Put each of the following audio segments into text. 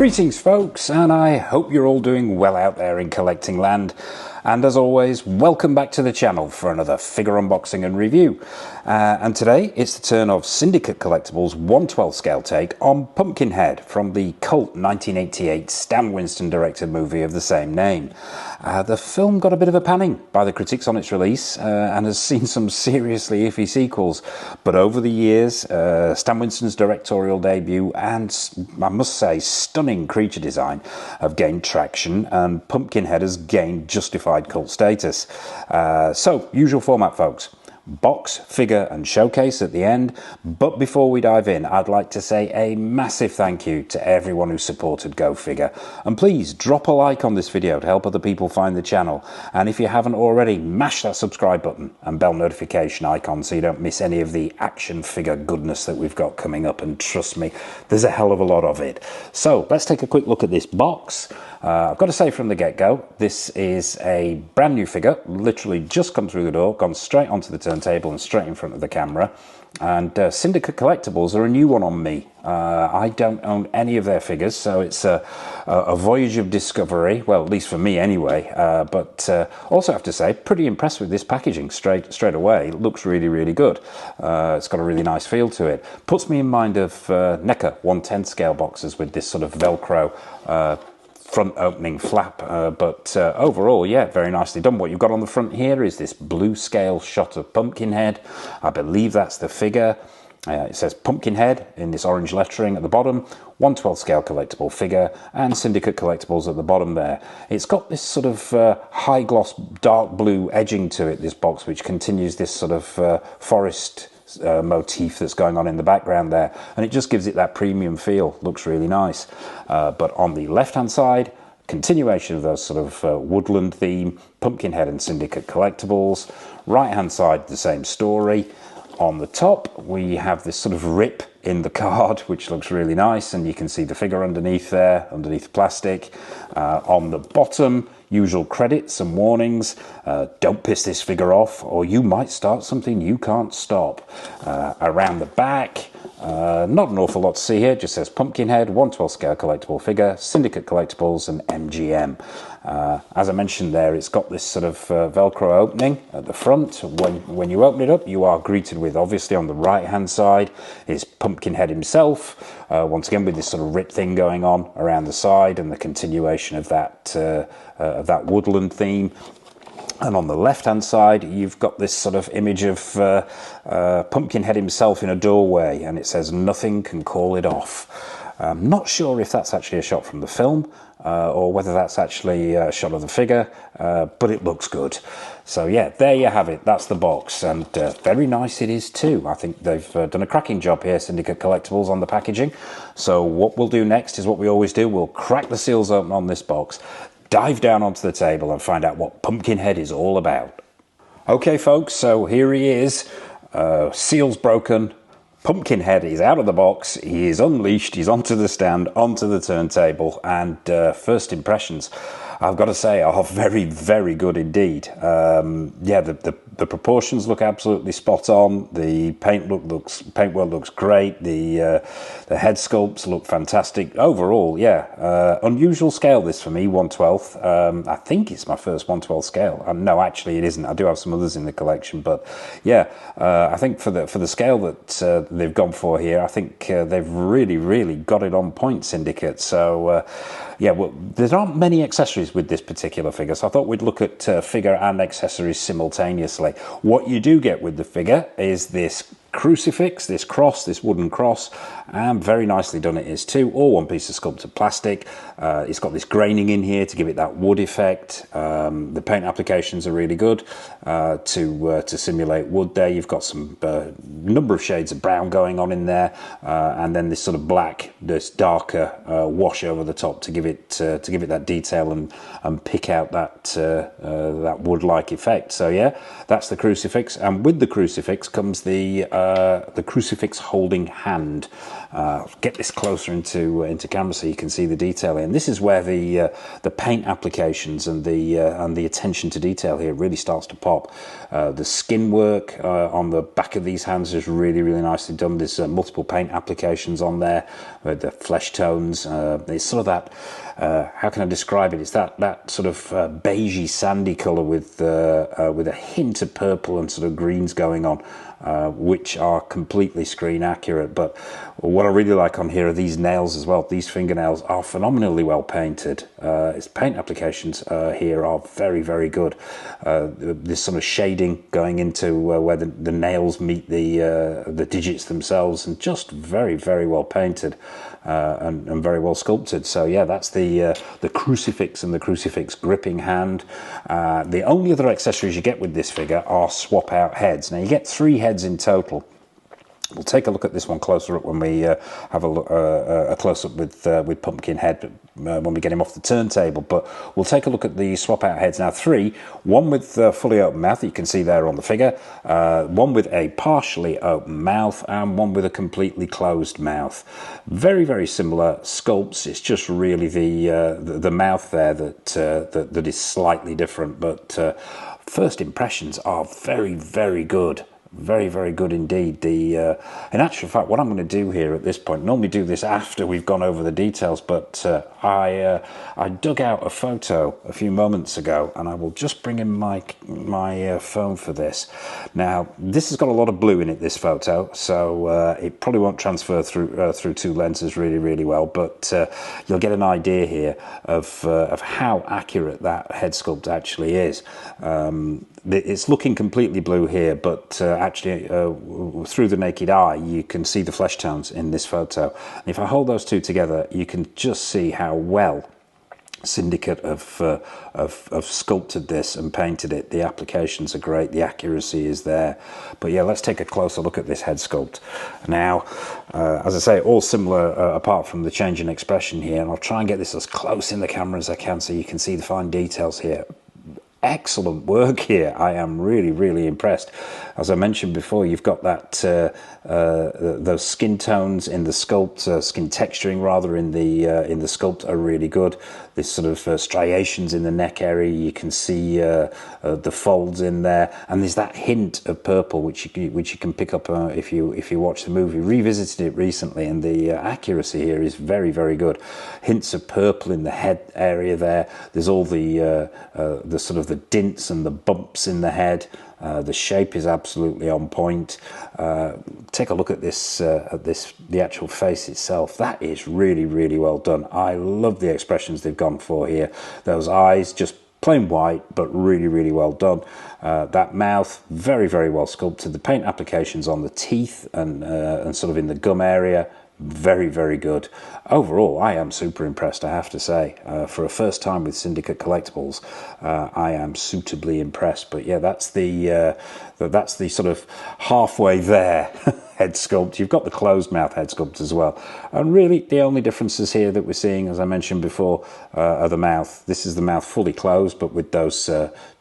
Greetings folks, and I hope you're all doing well out there in collecting land. And as always, welcome back to the channel for another figure unboxing and review. And today it's the turn of Syndicate Collectibles 1/12 scale take on Pumpkinhead from the cult 1988 Stan Winston directed movie of the same name. The film got a bit of a panning by the critics on its release and has seen some seriously iffy sequels. But over the years, Stan Winston's directorial debut and, I must say, stunning creature design have gained traction, and Pumpkinhead has gained justified cult status. So, usual format folks. Box, figure and showcase at the end, but before we dive in, I'd like to say a massive thank you to everyone who supported Go Figure, and please drop a like on this video to help other people find the channel, and if you haven't already, mash that subscribe button and bell notification icon so you don't miss any of the action figure goodness that we've got coming up, and trust me, there's a hell of a lot of it. So let's take a quick look at this box. I've got to say from the get-go, this is a brand new figure, literally just come through the door, gone straight onto the turntable and straight in front of the camera. And Syndicate Collectibles are a new one on me. I don't own any of their figures, so it's a voyage of discovery, well, at least for me anyway. But also have to say, pretty impressed with this packaging straight away. It looks really, really good. It's got a really nice feel to it. Puts me in mind of NECA 1/10 scale boxes with this sort of Velcro front opening flap, but overall, yeah, very nicely done. What you've got on the front here is this blue scale shot of Pumpkinhead. I believe that's the figure. It says Pumpkinhead in this orange lettering at the bottom, 1/12 scale collectible figure, and Syndicate Collectibles at the bottom there. It's got this sort of high gloss dark blue edging to it, this box, which continues this sort of forest motif that's going on in the background there, and it just gives it that premium feel. Looks really nice. But on the left hand side, continuation of those sort of woodland theme, Pumpkinhead and Syndicate Collectibles. Right hand side, the same story. On the top we have this sort of rip in the card, which looks really nice, and you can see the figure underneath there, underneath the plastic. On the bottom, usual credits and warnings. Don't piss this figure off or you might start something you can't stop. Around the back, not an awful lot to see here. It just says Pumpkinhead, 1/12 scale collectible figure, Syndicate Collectibles and MGM. As I mentioned there, it's got this sort of Velcro opening at the front. When you open it up, you are greeted with, obviously on the right hand side is Pumpkinhead himself, once again with this sort of rip thing going on around the side and the continuation of that woodland theme. And on the left hand side, you've got this sort of image of Pumpkinhead himself in a doorway, and it says nothing can call it off. I'm not sure if that's actually a shot from the film or whether that's actually a shot of the figure, but it looks good. So yeah, there you have it. That's the box, and very nice it is too. I think they've done a cracking job here, Syndicate Collectibles, on the packaging. So what we'll do next is what we always do. We'll crack the seals open on this box, dive down onto the table and find out what Pumpkinhead is all about. Okay folks, so here he is, seals broken, Pumpkinhead is out of the box, he is unleashed, he's onto the stand, onto the turntable, and first impressions, I've got to say, are very, very good indeed. Yeah, the proportions look absolutely spot on. The paintwork looks great. The head sculpts look fantastic. Overall, yeah, unusual scale this for me, 1/12. I think it's my first 1/12 scale. No, actually, it isn't. I do have some others in the collection, but yeah, I think for the scale that they've gone for here, I think they've really, really got it on point, Syndicate. So. Yeah, well, there aren't many accessories with this particular figure, so I thought we'd look at figure and accessories simultaneously. What you do get with the figure is this crucifix, this cross, this wooden cross, and very nicely done it is too. All one piece of sculpted plastic. It's got this graining in here to give it that wood effect. The paint applications are really good to simulate wood there. You've got some number of shades of brown going on in there, and then this sort of black, this darker wash over the top to give it that detail and pick out that wood-like effect. So yeah, that's the crucifix, and with the crucifix comes the the crucifix holding hand. Get this closer into camera so you can see the detail here. And this is where the paint applications and the attention to detail here really starts to pop. The skin work on the back of these hands is really nicely done. There's multiple paint applications on there with the flesh tones. It's sort of that, how can I describe it? It's that sort of beigey sandy colour with a hint of purple and sort of greens going on, which are completely screen accurate. But what I really like on here are these nails as well. These fingernails are phenomenally well painted. Its paint applications here are very good. This sort of shading going into where the nails meet the digits themselves, and just very well painted and very well sculpted. So yeah, that's the crucifix and the crucifix gripping hand. The only other accessories you get with this figure are swap out heads. Now you get 3 heads in total. We'll take a look at this one closer up when we have a close-up with Pumpkinhead when we get him off the turntable. But we'll take a look at the swap-out heads now. 3, one with fully open mouth that you can see there on the figure, one with a partially open mouth, and one with a completely closed mouth. Very similar sculpts. It's just really the mouth there that is slightly different. But first impressions are very good. Very good indeed. In actual fact, what I'm going to do here at this point, normally do this after we've gone over the details, but I dug out a photo a few moments ago, and I will just bring in my phone for this. Now, this has got a lot of blue in it, this photo, so it probably won't transfer through 2 lenses really well, but you'll get an idea here of how accurate that head sculpt actually is. It's looking completely blue here, but actually through the naked eye you can see the flesh tones in this photo. And if I hold those 2 together, you can just see how well Syndicate have sculpted this and painted it. The applications are great, the accuracy is there. But yeah, let's take a closer look at this head sculpt. Now, as I say, all similar apart from the change in expression here, and I'll try and get this as close in the camera as I can so you can see the fine details here. Excellent work here. I am really impressed. As I mentioned before, you've got that those skin tones in the sculpt, skin texturing rather in the sculpt are really good. This sort of striations in the neck area, you can see the folds in there, and there's that hint of purple which you can pick up if you watch the movie. Revisited it recently, and the accuracy here is very good. Hints of purple in the head area there. There's all the sort of the dints and the bumps in the head. The shape is absolutely on point. Take a look at this, the actual face itself. That is really well done. I love the expressions they've gone for here. Those eyes, just plain white, but really well done. That mouth, very well sculpted. The paint applications on the teeth and sort of in the gum area, very good. Overall, I am super impressed, I have to say. For a first time with Syndicate Collectibles, I am suitably impressed. But yeah, that's the sort of halfway there head sculpt. You've got the closed mouth head sculpt as well. And really, the only differences here that we're seeing, as I mentioned before, are the mouth. This is the mouth fully closed, but with those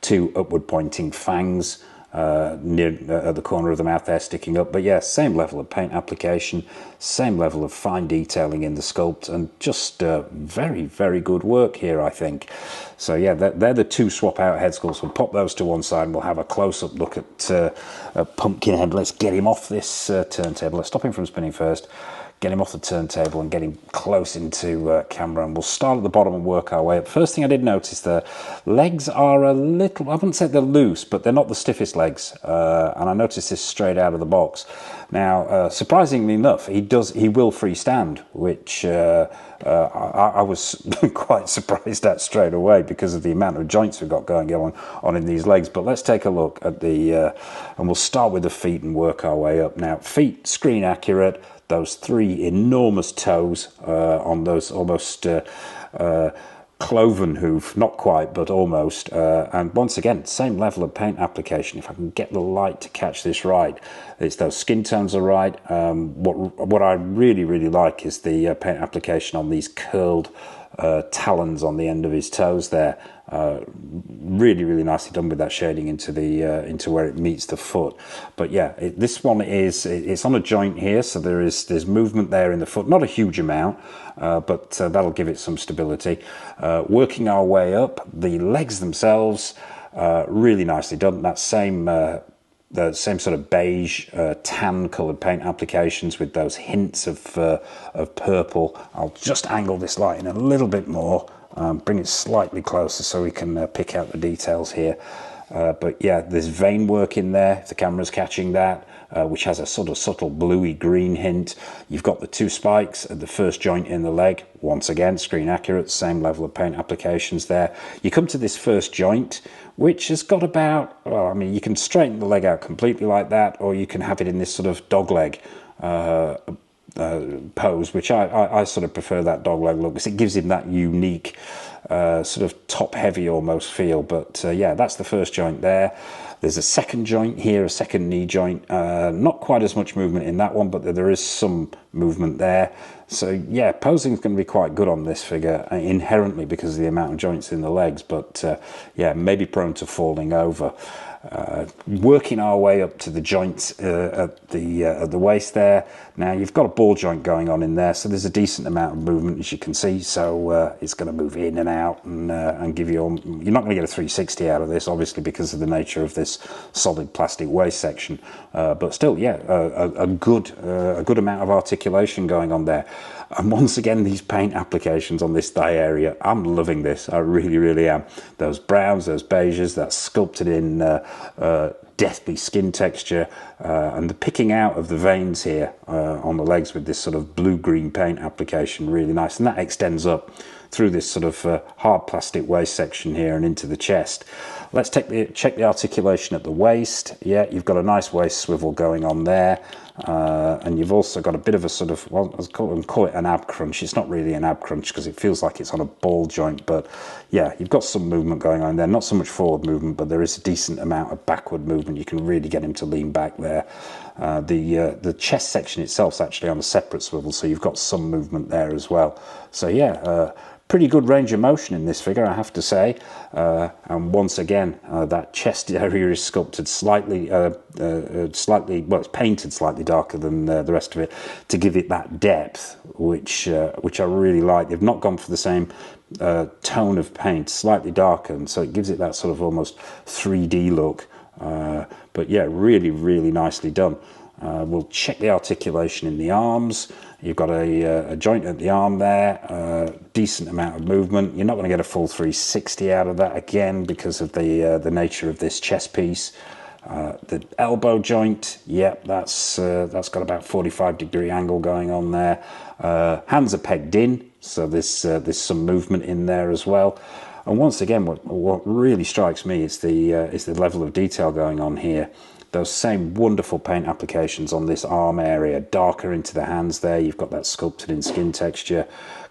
2 upward pointing fangs near at the corner of the mouth there sticking up. But yeah, same level of paint application, same level of fine detailing in the sculpt, and just very good work here, I think. So yeah, they're the 2 swap out head sculpts. We'll pop those to one side and we'll have a close-up look at Pumpkinhead. Let's get him off this turntable. Let's stop him from spinning first, get him off the turntable and get him close into camera, and we'll start at the bottom and work our way up. First thing I did notice, the legs are a little, I wouldn't say they're loose, but they're not the stiffest legs, and I noticed this straight out of the box. Now, surprisingly enough, he will freestand, which I was quite surprised at straight away because of the amount of joints we've got going on in these legs. But let's take a look at the, and we'll start with the feet and work our way up. Now, feet, screen accurate. Those 3 enormous toes on those almost cloven hoof, not quite, but almost. And once again, same level of paint application. If I can get the light to catch this right, it's those skin tones are right. What I really like is the paint application on these curled talons on the end of his toes there. Really, really nicely done with that shading into the into where it meets the foot. But yeah, this one it's on a joint here, so there's movement there in the foot, not a huge amount, but that'll give it some stability. Working our way up, the legs themselves, really nicely done. That same the same sort of beige, tan coloured paint applications with those hints of purple. I'll just angle this light in a little bit more, bring it slightly closer so we can pick out the details here. But yeah, there's vein work in there, if the camera's catching that, which has a sort of subtle bluey green hint. You've got the two spikes at the first joint in the leg. Once again, screen accurate, same level of paint applications there. You come to this first joint, which has got about, well, I mean, you can straighten the leg out completely like that, or you can have it in this sort of dog leg pose, which I sort of prefer that dog leg look, because it gives him that unique sort of top heavy almost feel. But yeah, that's the first joint there. There's a second joint here, a second knee joint. Not quite as much movement in that one, but there is some movement there. So yeah, posing is going to be quite good on this figure inherently because of the amount of joints in the legs, but yeah, maybe prone to falling over. Working our way up to the joints at the waist there. Now you've got a ball joint going on in there, so there's a decent amount of movement, as you can see. So it's going to move in and out and give you. You're not going to get a 360 out of this, obviously, because of the nature of this solid plastic waist section. But still, yeah, a good amount of articulation going on there. And once again, these paint applications on this thigh area, I'm loving this. I really, really am. Those browns, those beiges, that sculpted in deathly skin texture, and the picking out of the veins here on the legs with this sort of blue-green paint application, really nice. And that extends up through this sort of hard plastic waist section here and into the chest. Let's check the articulation at the waist. Yeah, you've got a nice waist swivel going on there. And you've also got a bit of a sort of, well, let's call it an ab crunch. It's not really an ab crunch because it feels like it's on a ball joint, but yeah, you've got some movement going on there. Not so much forward movement, but there is a decent amount of backward movement. You can really get him to lean back there. The chest section itself is actually on a separate swivel, so you've got some movement there as well. So yeah, pretty good range of motion in this figure, I have to say. And once again, that chest area is sculpted slightly, well, it's painted slightly darker than the rest of it to give it that depth, which I really like. They've not gone for the same tone of paint, slightly darker, and so it gives it that sort of almost 3D look. But yeah, really, really nicely done. We'll check the articulation in the arms. You've got a joint at the arm there, decent amount of movement. You're not going to get a full 360 out of that again because of the nature of this chest piece. The elbow joint, yep, that's got about 45-degree angle going on there. Hands are pegged in, so there's some movement in there as well. And once again, what really strikes me is the level of detail going on here. Those same wonderful paint applications on this arm area, darker into the hands there. You've got that sculpted in skin texture.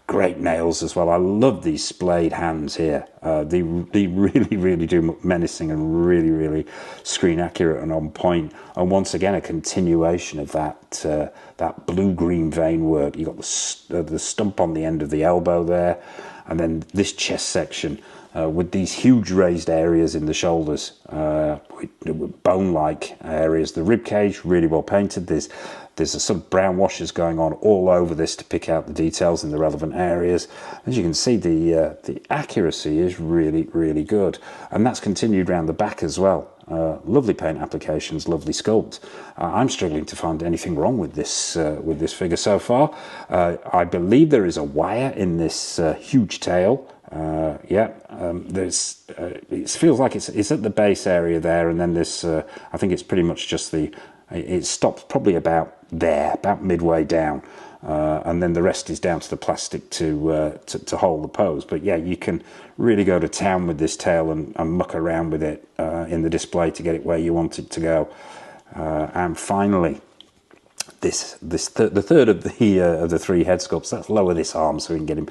Great nails as well. I love these splayed hands here. They really, really do menacing and really, really screen accurate and on point. And once again, a continuation of that blue-green vein work. You've got the stump on the end of the elbow there. And then this chest section with these huge raised areas in the shoulders, bone-like areas. The rib cage, really well painted. There's a sort of brown washes going on all over this to pick out the details in the relevant areas. As you can see, the accuracy is really, really good. And that's continued around the back as well. Lovely paint applications, lovely sculpt. I'm struggling to find anything wrong with this figure so far. I believe there is a wire in this huge tail. It feels like it's at the base area there, and then this I think it's pretty much just it stops probably about midway down, and then the rest is down to the plastic to hold the pose. But yeah, you can really go to town with this tail and muck around with it in the display to get it where you want it to go. And finally, the third of the three head sculpts. Let's lower this arm so we can get him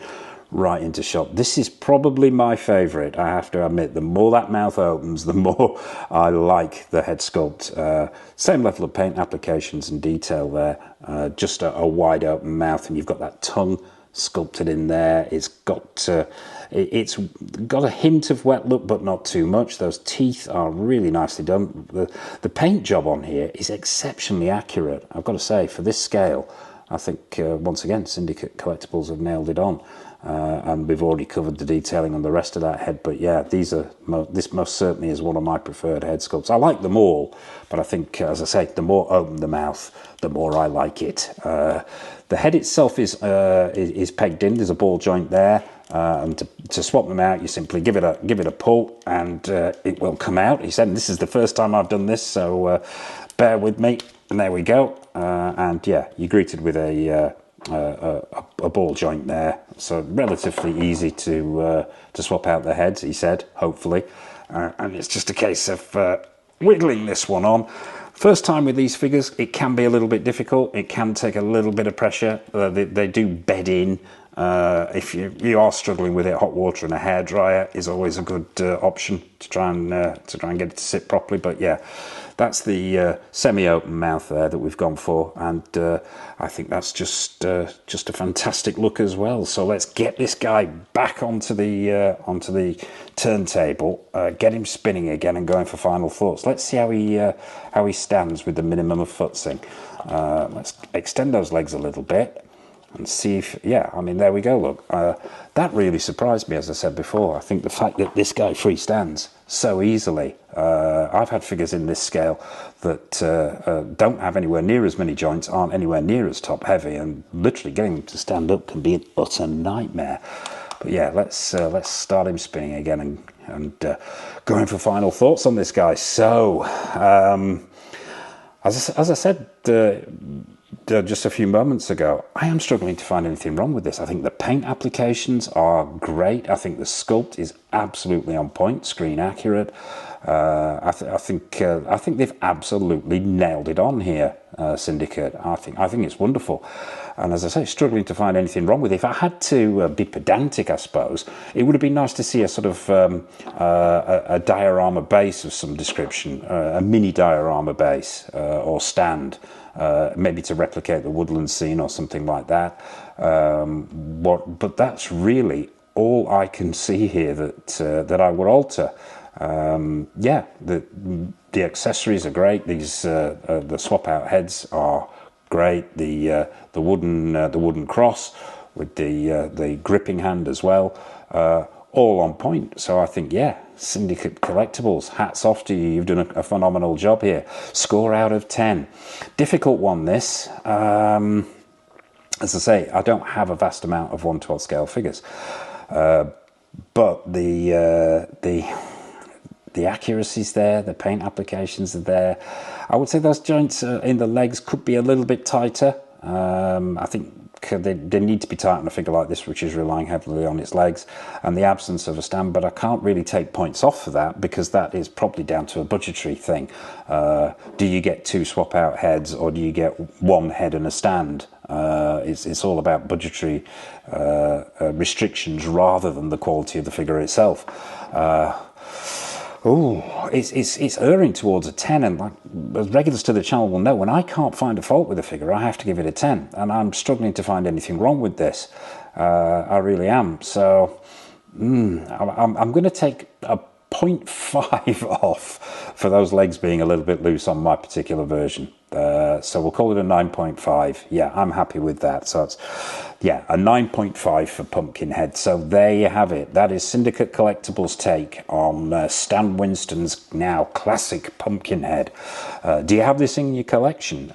right into shot. This is probably my favorite, I have to admit. The more that mouth opens, the more I like the head sculpt. Same level of paint applications and detail there, just a wide open mouth, and you've got that tongue sculpted in there. It's got a hint of wet look, but not too much. Those teeth are really nicely done. The paint job on here is exceptionally accurate, I've got to say, for this scale. I think, once again, Syndicate Collectibles have nailed it on. And we've already covered the detailing on the rest of that head. But yeah, this most certainly is one of my preferred head sculpts. I like them all, but I think, as I say, the more open the mouth, the more I like it. The head itself is pegged in. There's a ball joint there. And to swap them out, you simply give it a pull, and it will come out. He said, "This is the first time I've done this, so bear with me." And there we go. And yeah, you're greeted with a ball joint there, so relatively easy to swap out the heads. He said, hopefully, and it's just a case of wiggling this one on. First time with these figures, it can be a little bit difficult. It can take a little bit of pressure. They do bed in. If you are struggling with it, hot water and a hairdryer is always a good option to try and get it to sit properly. But yeah, that's the semi-open mouth there that we've gone for, and I think that's just a fantastic look as well. So let's get this guy back onto the turntable, get him spinning again, and going for final thoughts. Let's see how he stands with the minimum of futzing. Let's extend those legs a little bit and see if, yeah, I mean, there we go, look. That really surprised me, as I said before. I think the fact that this guy freestands so easily. I've had figures in this scale that don't have anywhere near as many joints, aren't anywhere near as top heavy, and literally getting them to stand up can be an utter nightmare. But yeah, let's start him spinning again and going for final thoughts on this guy. So, as I said just a few moments ago, I am struggling to find anything wrong with this. I think the paint applications are great. I think the sculpt is absolutely on point, screen accurate. I think they've absolutely nailed it on here, Syndicate. I think it's wonderful. And as I say, struggling to find anything wrong with it. If I had to be pedantic, I suppose, it would have been nice to see a sort of a diorama base of some description, a mini diorama base or stand, maybe to replicate the woodland scene or something like that. But that's really all I can see here that I would alter. Yeah, the accessories are great. These the swap out heads are great. The wooden cross with the gripping hand as well, all on point. So I think, yeah, Syndicate Collectibles, hats off to you. You've done a phenomenal job here. Score out of 10. Difficult one, this. As I say, I don't have a vast amount of 1/12 scale figures, but the accuracy's there, the paint applications are there. I would say those joints in the legs could be a little bit tighter. I think they need to be tight on a figure like this, which is relying heavily on its legs and the absence of a stand, but I can't really take points off for that, because that is probably down to a budgetary thing. Do you get 2 swap out heads, or do you get 1 head and a stand? It's all about budgetary restrictions rather than the quality of the figure itself. It's erring towards a 10, and like as regulars to the channel will know, when I can't find a fault with a figure, I have to give it a 10, and I'm struggling to find anything wrong with this. I really am. So I'm going to take a 0.5 off for those legs being a little bit loose on my particular version. So we'll call it a 9.5. Yeah, I'm happy with that. So it's, yeah, a 9.5 for Pumpkinhead. So there you have it. That is Syndicate Collectibles' take on Stan Winston's now classic Pumpkinhead. Do you have this in your collection?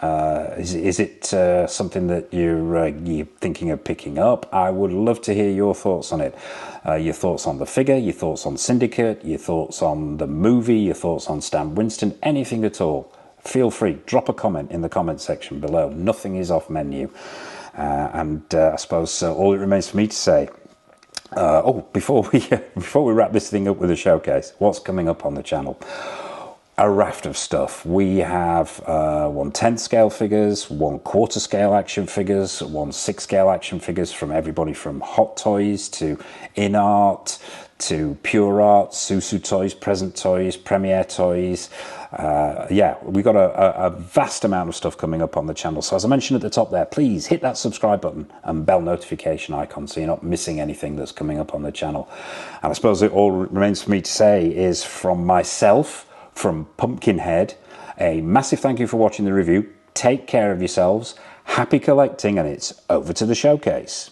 Is it something that you're thinking of picking up? I would love to hear your thoughts on it. Your thoughts on the figure, your thoughts on Syndicate, your thoughts on the movie, your thoughts on Stan Winston, anything at all. Feel free, drop a comment in the comment section below. Nothing is off menu. And I suppose all it remains for me to say, before we wrap this thing up with a showcase, what's coming up on the channel? a raft of stuff. We have 1/10 scale figures, 1/4 scale action figures, 1/6 scale action figures from everybody from Hot Toys to In Art to Pure Art, Susu Toys, Present Toys, Premiere Toys. Yeah, we've got a vast amount of stuff coming up on the channel. So as I mentioned at the top there, please hit that subscribe button and bell notification icon so you're not missing anything that's coming up on the channel. And I suppose it all remains for me to say is from myself, from Pumpkinhead, a massive thank you for watching the review. Take care of yourselves. Happy collecting, and it's over to the showcase.